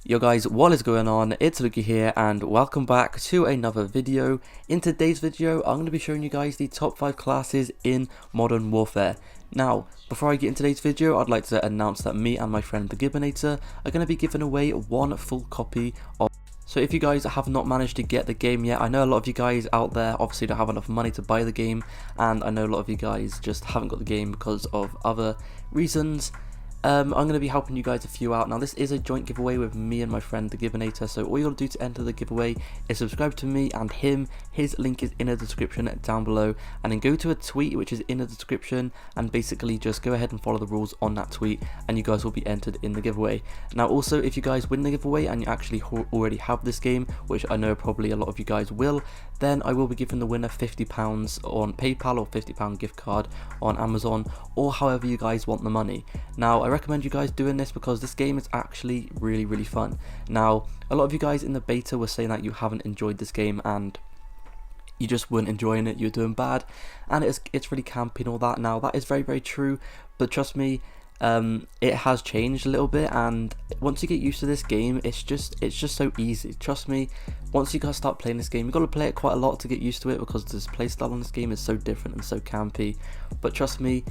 Yo guys, what is going on? It's Luki here and welcome back to another video. In today's video, I'm going to be showing you guys the top 5 classes in Modern Warfare. Now, before I get into today's video, I'd like to announce that me and my friend the Gibbinator are going to be giving away one full copy of. So if you guys have not managed to get the game yet, I know a lot of you guys out there obviously don't have enough money to buy the game, and I know a lot of you guys just haven't got the game because of other reasons. I'm going to be helping you guys a few out. Now this is a joint giveaway with me and my friend the Gibbinator, so all you got to do to enter the giveaway is subscribe to me and him. His link is in the description down below, and then go to a tweet which is in the description and basically just go ahead and follow the rules on that tweet and you guys will be entered in the giveaway. Now also, if you guys win the giveaway and you actually already have this game, which I know probably a lot of you guys will, then I will be giving the winner £50 on PayPal or £50 gift card on Amazon, or however you guys want the money. Now I recommend you guys doing this because this game is actually really fun. Now a lot of you guys in the beta were saying that you haven't enjoyed this game and you just weren't enjoying it, you're doing bad, and it's really campy and all that. Now that is very true, but trust me, it has changed a little bit, and once you get used to this game, it's just so easy. Trust me, once you guys start playing this game, you've got to play it quite a lot to get used to it because this playstyle on this game is so different and so campy. But trust me,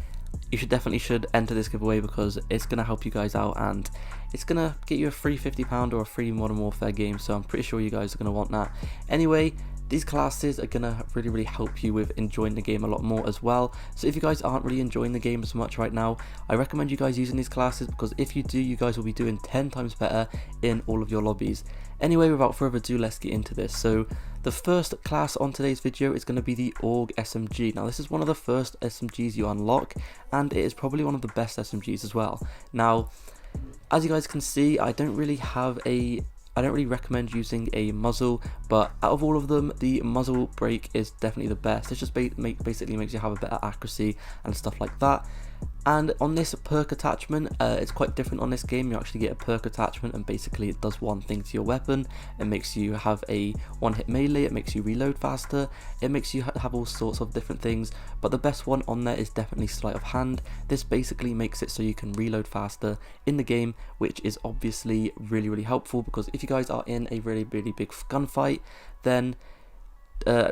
you definitely enter this giveaway because it's going to help you guys out and it's going to get you a free £50 or a free Modern Warfare game, so I'm pretty sure you guys are going to want that. Anyway, these classes are going to really help you with enjoying the game a lot more as well. So if you guys aren't really enjoying the game as much right now, I recommend you guys using these classes because if you do, you guys will be doing 10 times better in all of your lobbies. Anyway, without further ado, let's get into this. So the first class on today's video is going to be the AUG SMG. Now this is one of the first SMGs you unlock, and it is probably one of the best SMGs as well. Now, as you guys can see, I don't really recommend using a muzzle, but out of all of them, the muzzle brake is definitely the best. It just basically makes you have a better accuracy and stuff like that. And on this perk attachment, it's quite different on this game. You actually get a perk attachment and basically it does one thing to your weapon. It makes you have a one-hit melee, it makes you reload faster, it makes you have all sorts of different things, but the best one on there is definitely sleight of hand. This basically makes it so you can reload faster in the game, which is obviously really helpful because if you guys are in a really big gunfight, then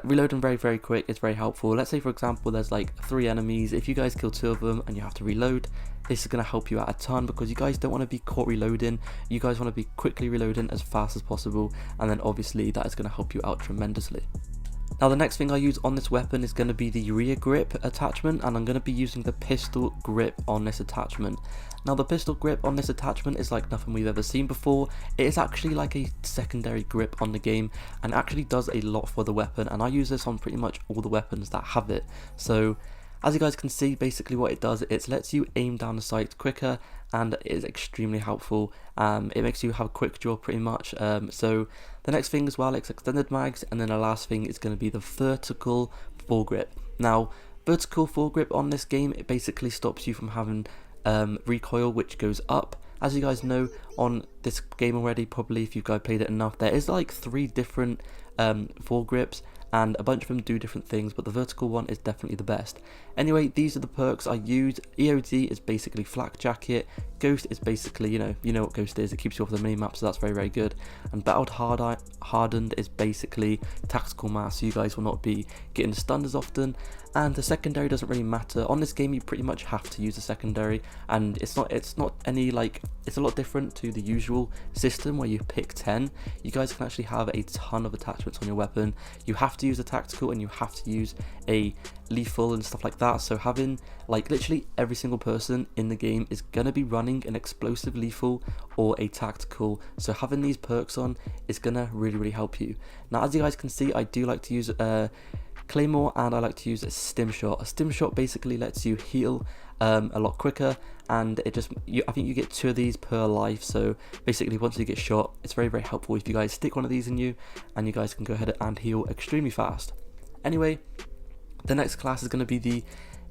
reloading very quick is very helpful. Let's say for example there's like 3 enemies, if you guys kill 2 of them and you have to reload, this is going to help you out a ton because you guys don't want to be caught reloading, you guys want to be quickly reloading as fast as possible, and then obviously that is going to help you out tremendously. Now the next thing I use on this weapon is going to be the rear grip attachment, and I'm going to be using the pistol grip on this attachment. Now the pistol grip on this attachment is like nothing we've ever seen before. It is actually like a secondary grip on the game and actually does a lot for the weapon, and I use this on pretty much all the weapons that have it. So as you guys can see, basically what it does, it lets you aim down the sights quicker and it is extremely helpful. It makes you have a quick draw pretty much. So the next thing as well, it's extended mags, and then the last thing is going to be the vertical foregrip. Now vertical foregrip on this game, it basically stops you from having recoil which goes up. As you guys know on this game already, probably if you guys played it enough, there is like 3 different foregrips and a bunch of them do different things, but the vertical one is definitely the best. Anyway, these are the perks I use. EOD is basically flak jacket, Ghost is basically, you know what Ghost is, it keeps you off the minimap, so that's very good, and battled hardened is basically tactical mask, so you guys will not be getting stunned as often. And the secondary doesn't really matter on this game. You pretty much have to use a secondary, and it's not any like, it's a lot different to the usual system where you pick 10. You guys can actually have a ton of attachments on your weapon. You have to use a tactical and you have to use a lethal and stuff like that. So having like literally every single person in the game is gonna be running an explosive lethal or a tactical, so having these perks on is gonna really help you. Now as you guys can see, I do like to use Claymore, and I like to use a stim shot. A stim shot basically lets you heal a lot quicker, and I think you get 2 of these per life, so basically once you get shot, it's very helpful if you guys stick one of these in you, and you guys can go ahead and heal extremely fast. Anyway, the next class is going to be the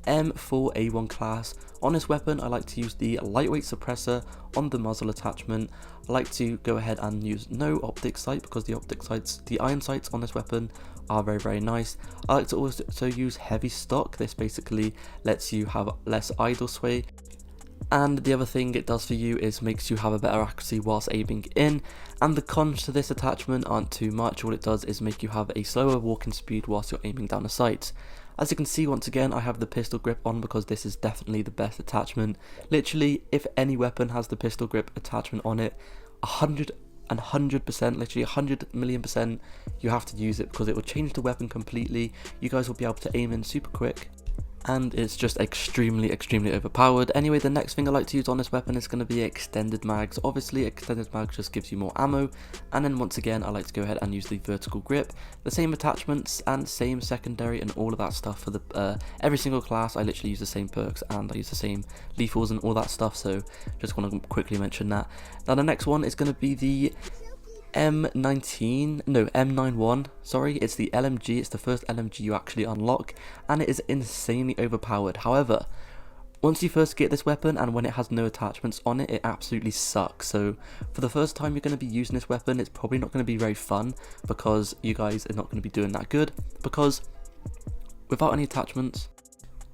M4A1 class. On this weapon, I like to use the lightweight suppressor on the muzzle attachment. I like to go ahead and use no optic sight because the iron sights on this weapon are very nice. I like to also use heavy stock. This basically lets you have less idle sway. And the other thing it does for you is makes you have a better accuracy whilst aiming in, and the cons to this attachment aren't too much. All it does is make you have a slower walking speed whilst you're aiming down the sights. As you can see, once again, I have the pistol grip on because this is definitely the best attachment. Literally, if any weapon has the pistol grip attachment on it, 100%, literally 100 million percent, you have to use it because it will change the weapon completely. You guys will be able to aim in super quick, and it's just extremely overpowered. Anyway, the next thing I like to use on this weapon is going to be extended mags. Obviously, extended mags just gives you more ammo, and then once again, I like to go ahead and use the vertical grip. The same attachments and same secondary and all of that stuff for the every single class. I literally use the same perks and I use the same lethals and all that stuff, so just want to quickly mention that. Now the next one is going to be the M91, sorry, it's the LMG. It's the first LMG you actually unlock, and it is insanely overpowered. However, once you first get this weapon and when it has no attachments on it, it absolutely sucks. So for the first time you're going to be using this weapon, it's probably not going to be very fun because you guys are not going to be doing that good, because without any attachments,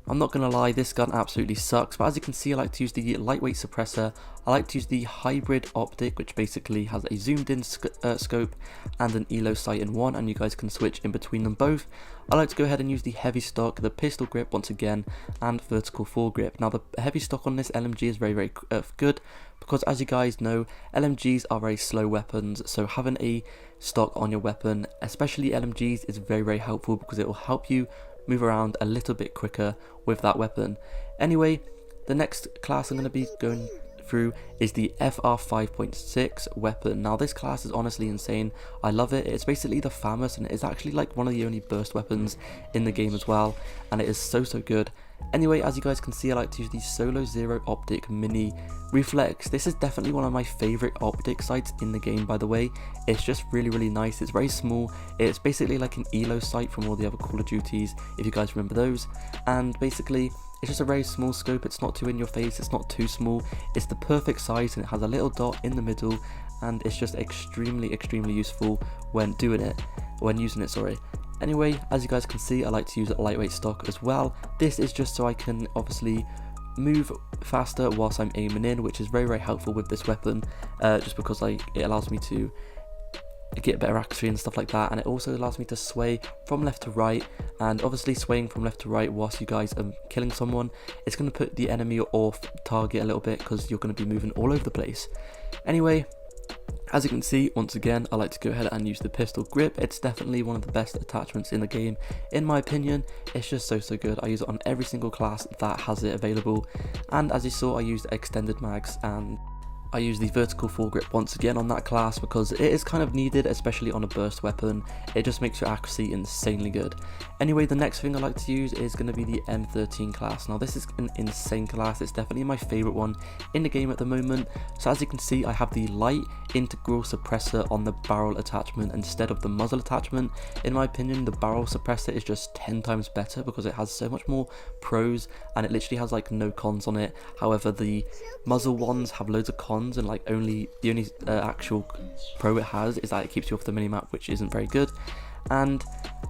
I'm not going to lie, this gun absolutely sucks. But as you can see, I like to use the lightweight suppressor. I like to use the hybrid optic, which basically has a zoomed in scope and an ELO sight in one, and you guys can switch in between them both. I like to go ahead and use the heavy stock, the pistol grip once again, and vertical foregrip. Now the heavy stock on this LMG is very good, because as you guys know, LMGs are very slow weapons, so having a stock on your weapon, especially LMGs, is very helpful because it will help you move around a little bit quicker with that weapon. Anyway, the next class I'm going to be going through is the FR 5.6 weapon. Now this class is honestly insane. I love it. It's basically the FAMAS, and it's actually like one of the only burst weapons in the game as well, and it is so good. Anyway, as you guys can see, I like to use the Solo Zero Optic Mini Reflex. This is definitely one of my favourite optic sights in the game, by the way. It's just really nice. It's very small. It's basically like an ELO sight from all the other Call of Duties, if you guys remember those. And basically, it's just a very small scope. It's not too in your face. It's not too small. It's the perfect size, and it has a little dot in the middle, and it's just extremely useful when using it, sorry. Anyway, as you guys can see, I like to use lightweight stock as well. This is just so I can obviously move faster whilst I'm aiming in, which is very helpful with this weapon, just because it allows me to get better accuracy and stuff like that, and it also allows me to sway from left to right. And obviously swaying from left to right whilst you guys are killing someone, it's going to put the enemy off target a little bit because you're going to be moving all over the place. Anyway, as you can see, once again, I like to go ahead and use the pistol grip. It's definitely one of the best attachments in the game, in my opinion. It's just so good. I use it on every single class that has it available. And as you saw, I used extended mags, and I use the vertical foregrip once again on that class because it is kind of needed, especially on a burst weapon. It just makes your accuracy insanely good. Anyway, the next thing I like to use is going to be the M13 class. Now this is an insane class. It's definitely my favourite one in the game at the moment. So as you can see, I have the light integral suppressor on the barrel attachment instead of the muzzle attachment. In my opinion, the barrel suppressor is just 10 times better because it has so much more pros, and it literally has like no cons on it. However, the muzzle ones have loads of cons, and like the only actual pro it has is that it keeps you off the minimap, which isn't very good. And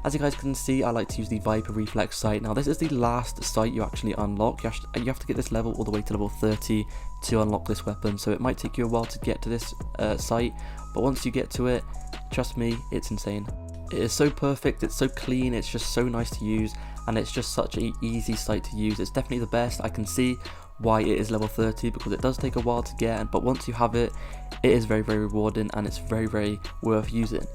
as you guys can see, I like to use the Viper Reflex sight. Now this is the last sight you actually unlock. You have to get this level all the way to level 30 to unlock this weapon, so it might take you a while to get to this sight, but once you get to it, trust me, it's insane. It is so perfect, it's so clean, it's just so nice to use, and it's just such an easy sight to use. It's definitely the best. I can see why it is level 30 because it does take a while to get, but once you have it, it is very rewarding, and it's very worth using.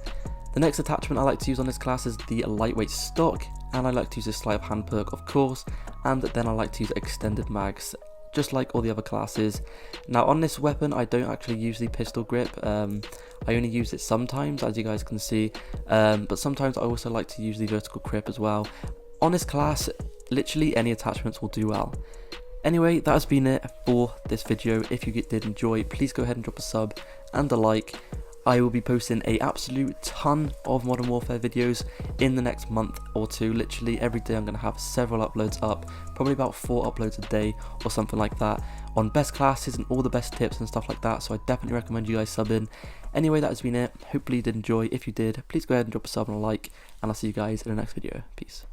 The next attachment I like to use on this class is the lightweight stock, and I like to use a sleight of hand perk, of course, and then I like to use extended mags, just like all the other classes. Now on this weapon, I don't actually use the pistol grip. I only use it sometimes, as you guys can see, but sometimes I also like to use the vertical grip as well. On this class, literally any attachments will do well. Anyway, that has been it for this video. If you did enjoy, please go ahead and drop a sub and a like. I will be posting a absolute ton of Modern Warfare videos in the next month or two. Literally every day I'm going to have several uploads up, probably about 4 uploads a day or something like that, on best classes and all the best tips and stuff like that, so I definitely recommend you guys sub in. Anyway, that has been it. Hopefully you did enjoy. If you did, please go ahead and drop a sub and a like, and I'll see you guys in the next video. Peace.